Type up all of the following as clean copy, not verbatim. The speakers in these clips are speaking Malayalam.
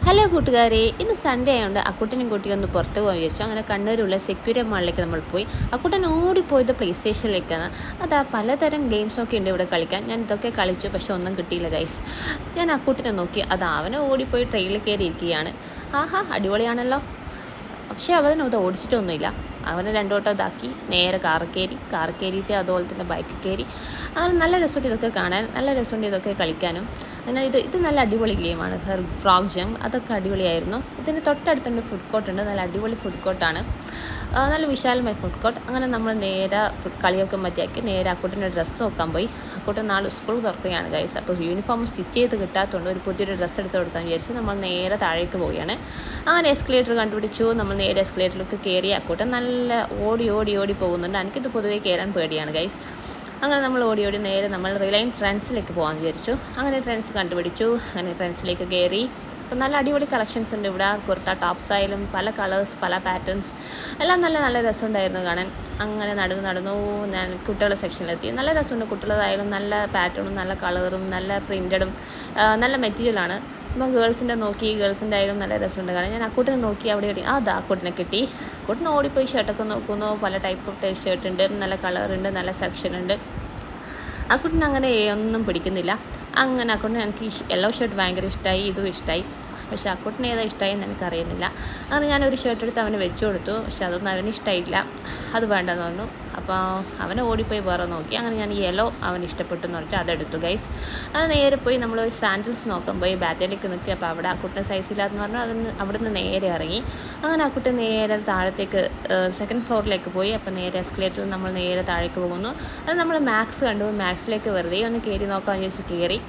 ഹലോ കൂട്ടുകാരെ, ഇന്ന് സൺഡേ ആയതുകൊണ്ട് അക്കുട്ടനും കുട്ടിയും ഒന്ന് പുറത്ത് പോയി വിചാരിച്ചു. അങ്ങനെ കണ്ണൂരുള്ള സെക്യൂരിറ്റി മാളിലേക്ക് നമ്മൾ പോയി. അക്കുട്ടൻ ഓടിപ്പോയത് പ്ലേ സ്റ്റേഷനിലേക്കാണ്. അതാ പലതരം ഗെയിംസൊക്കെ ഉണ്ട് ഇവിടെ കളിക്കാൻ. ഞാൻ ഇതൊക്കെ കളിച്ചു, പക്ഷെ ഒന്നും കിട്ടിയില്ല ഗൈസ്. ഞാൻ അക്കുട്ടനെ നോക്കി, അത് അവനെ ഓടിപ്പോയി ട്രെയിനിൽ കയറി ഇരിക്കുകയാണ്. ആഹാ, അടിപൊളിയാണല്ലോ. പക്ഷേ അവനത് ഓടിച്ചിട്ടൊന്നുമില്ല. അവനെ രണ്ടു വട്ടം ഇതാക്കി നേരെ കാറ് കയറിയിട്ട് അതുപോലെ തന്നെ ബൈക്ക് കയറി. അങ്ങനെ നല്ല രസമുണ്ട് ഇതൊക്കെ കാണാൻ, നല്ല രസമുണ്ട് ഇതൊക്കെ കളിക്കാനും. അങ്ങനെ ഇത് നല്ല അടിപൊളി ഗെയിമാണ്. ഫ്രോഗ് ജംപ് അതൊക്കെ അടിപൊളിയായിരുന്നു. ഇതിന് തൊട്ടടുത്തുണ്ട് ഫുഡ് കോർട്ട് ഉണ്ട്, നല്ല അടിപൊളി ഫുഡ് കോർട്ടാണ്, നല്ല വിശാലമായ ഫുഡ് കോർട്ട്. അങ്ങനെ നമ്മൾ നേരെ കളിയൊക്കെ മതിയാക്കി നേരെ അക്കൂട്ടിൻ്റെ ഡ്രസ്സ് നോക്കാൻ പോയി. അക്കൂട്ടൻ നാളെ സ്കൂൾ തുറക്കുകയാണ് ഗൈസ്. അപ്പോൾ യൂണിഫോം സ്റ്റിച്ച് ചെയ്ത് കിട്ടാത്തതുകൊണ്ട് ഒരു പുതിയൊരു ഡ്രസ്സ് എടുത്ത് കൊടുക്കാൻ വിചാരിച്ച് നമ്മൾ നേരെ താഴേക്ക് പോവുകയാണ്. അങ്ങനെ എസ്കലേറ്റർ കണ്ടുപിടിച്ചു. നമ്മൾ നേരെ എസ്കലേറ്ററിലേക്ക് കയറി. അക്കൂട്ടൻ നല്ല ഓടി പോകുന്നുണ്ട്. എനിക്കിത് പൊതുവേ കയറാൻ പേടിയാണ് ഗൈസ്. അങ്ങനെ നമ്മൾ ഓടി നേരെ നമ്മൾ റിലയൻസ് ട്രെൻഡ്സിലേക്ക് പോകാമെന്ന് വിചാരിച്ചു. അങ്ങനെ ട്രെൻഡ്സ് കണ്ടുപിടിച്ചു. അങ്ങനെ ട്രെൻഡ്സിലേക്ക് കയറി. അപ്പം നല്ല അടിപൊളി കളക്ഷൻസ് ഉണ്ട് ഇവിടെ. കുർത്ത ടോപ്സ് ആയാലും പല കളേഴ്സ്, പല പാറ്റേൺസ് എല്ലാം നല്ല രസമുണ്ടായിരുന്നു കാണാൻ. അങ്ങനെ നടന്നു ഞാൻ കുട്ടികളുടെ സെക്ഷനിലെത്തി. നല്ല രസമുണ്ട്. കുട്ടികളതായാലും നല്ല പാറ്റേണും നല്ല കളറും നല്ല പ്രിൻറ്റഡും നല്ല മെറ്റീരിയലാണ്. നമ്മൾ ഗേൾസിൻ്റെ നോക്കി, ഗേൾസിൻ്റെ ആയാലും നല്ല രസമുണ്ട് കാണാൻ. ഞാൻ അക്കൂട്ടിനെ നോക്കി അവിടെ അതാ അക്കൂട്ടിനെ കിട്ടി. അക്കൂട്ടിന് ഓടിപ്പോയി ഷർട്ടൊക്കെ നോക്കുന്നു. പല ടൈപ്പ് ഓഫ് ഷർട്ട് ഉണ്ട്, നല്ല കളറുണ്ട്, നല്ല സെക്ഷൻ ഉണ്ട്. അക്കൂട്ടിന് അങ്ങനെ ഒന്നും പിടിക്കുന്നില്ല. അങ്ങനെ അക്കൂട്ടിന് എനിക്ക് യെല്ലോ ഷർട്ട് ഭയങ്കര ഇഷ്ടമായി, ഇതും ഇഷ്ടമായി. പക്ഷേ അക്കൂട്ടിന് ഏതാ ഇഷ്ടമായെന്ന് എനിക്കറിയുന്നില്ല. അങ്ങനെ ഞാനൊരു ഷർട്ട് എടുത്ത് അവന് വെച്ച് കൊടുത്തു. പക്ഷെ അതൊന്നും അവന് ഇഷ്ടമായില്ല, അത് വേണ്ടെന്ന് പറഞ്ഞു. അപ്പോൾ അവനെ ഓടിപ്പോയി വേറെ നോക്കി. അങ്ങനെ ഞാൻ യെല്ലോ അവന് ഇഷ്ടപ്പെട്ടു എന്ന് പറഞ്ഞിട്ട് അതെടുത്തു ഗൈസ്. അത് നേരെ പോയി നമ്മൾ സാൻഡിൽസ് നോക്കാൻ പോയി. ബാറ്റയിലേക്ക് നിൽക്കി. അപ്പോൾ അവിടെ അക്കൂട്ടിന് സൈസ് ഇല്ലാതെന്ന് പറഞ്ഞു. അവിടെ നിന്ന് നേരെ ഇറങ്ങി. അങ്ങനെ അക്കൂട്ടി നേരെ താഴത്തേക്ക് സെക്കൻഡ് ഫ്ലോറിലേക്ക് പോയി. അപ്പോൾ നേരെ എസ്കലേറ്ററിൽ നമ്മൾ നേരെ താഴേക്ക് പോകുന്നു. അത് നമ്മൾ മാക്സ് കണ്ടു. മാക്സിലേക്ക് വെറുതെ ഒന്ന് കയറി നോക്കാമെന്ന് ചോദിച്ചു കയറി.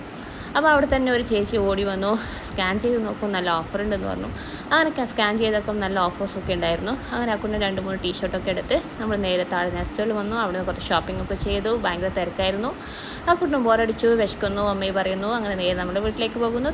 അപ്പോൾ അവിടെ തന്നെ ഒരു ചേച്ചി ഓടി വന്നു. സ്കാൻ ചെയ്ത് നോക്കും, നല്ല ഓഫർ ഉണ്ടെന്ന് പറഞ്ഞു. അങ്ങനെ സ്കാൻ ചെയ്തൊക്കെ നല്ല ഓഫേഴ്സൊക്കെ ഉണ്ടായിരുന്നു. അങ്ങനെ അക്കൂട്ടിന് 2-3 ടീഷർട്ടൊക്കെ എടുത്ത് നമ്മൾ നേരെ താഴെ നെസ്റ്റോയിൽ വന്നു. അവിടെ നിന്ന് കുറച്ച് ഷോപ്പിംഗ് ഒക്കെ ചെയ്തു. ഭയങ്കര തിരക്കായിരുന്നു. അക്കൂട്ടിന് ബോറടിച്ചു, വിശക്കുന്നു, അമ്മയും പറയുന്നു. അങ്ങനെ നേരെ നമ്മുടെ വീട്ടിലേക്ക് പോകുന്നു.